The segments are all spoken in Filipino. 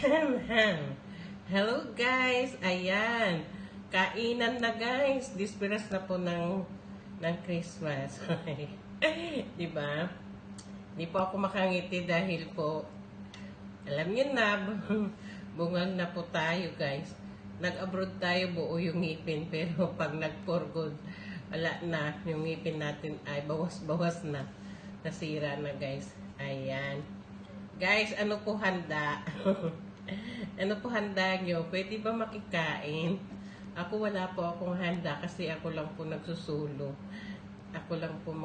Hello guys! Ayan! Kainan na guys! Dispiras na po ng Christmas. Diba? Di po ako makangiti dahil po alam niyo na, bungal na po tayo guys. Nag-abroad tayo, buo yung ngipin, pero pag nag-for good, wala na. Yung ngipin natin ay bawas-bawas na. Nasira na guys. Ayan. Guys, ano po handa? Ano po handa nyo? Pwede ba makikain? Ako wala po akong handa kasi ako lang po nagsusulo. Ako lang po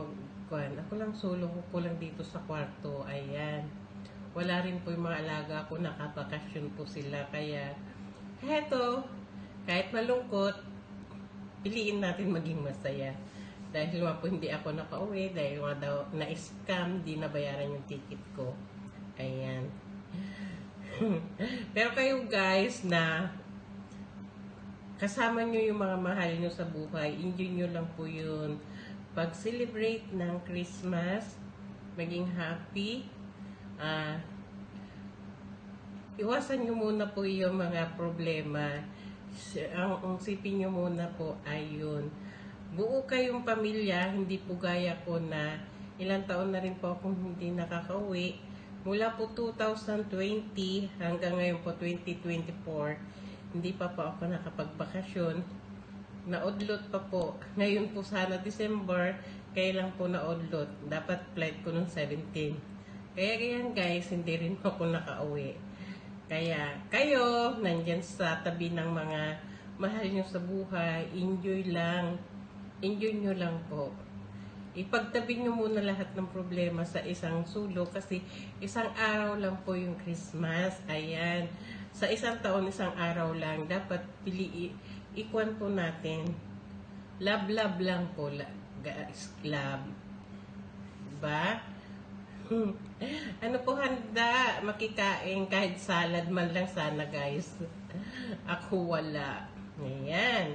ako lang sulo ko lang dito sa kwarto. Ayan. Wala rin po yung mga alaga ko, nakabakasyon po sila. Kaya, heto, kahit malungkot, piliin natin maging masaya. Dahil nga po hindi ako nakauwi, dahil nga daw na-scam, di nabayaran yung ticket ko. Ayan. Pero kayo guys na kasama nyo yung mga mahal nyo sa buhay, enjoy nyo lang po yun. Pag-celebrate ng Christmas, maging happy. Iwasan nyo muna po yung mga problema. Ang sipin nyo muna po ay yun. Buo kayong pamilya, hindi po gaya ko na ilang taon na rin po akong hindi nakakauwi. Mula po 2020 hanggang ngayon po 2024, hindi pa po ako nakapagbakasyon. Naudlot pa po. Ngayon po sana December, kailan po naudlot. Dapat flight ko nung 17. Kaya ganyan guys, hindi rin ako nakauwi. Kaya kayo, nandyan sa tabi ng mga mahal nyo sa buhay, enjoy lang. Enjoy nyo lang po. Ipagtabi nyo muna lahat ng problema sa isang sulok kasi isang araw lang po yung Christmas. Ayan. Sa isang taon, isang araw lang. Dapat ikuan po natin. Love lang po. Guys, love. Diba? Ano po handa? Makikain kahit salad man lang sana guys. Ako wala. Ayan.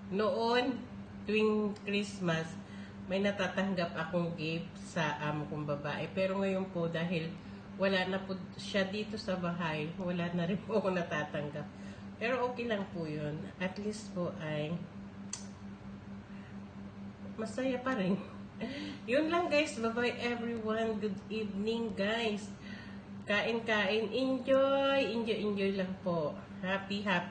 Noon, tuwing Christmas, may natatanggap akong gift sa amo kong babae. Pero ngayon po, dahil wala na po siya dito sa bahay, wala na rin po ako natatanggap. Pero okay lang po yun. At least po ay masaya pa rin. Yun lang guys. Bye-bye everyone. Good evening guys. Kain-kain. Enjoy lang po. Happy lang.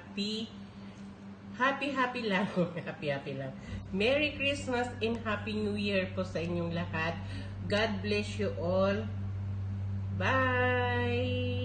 Happy lang. Merry Christmas and Happy New Year po sa inyong lahat. God bless you all. Bye!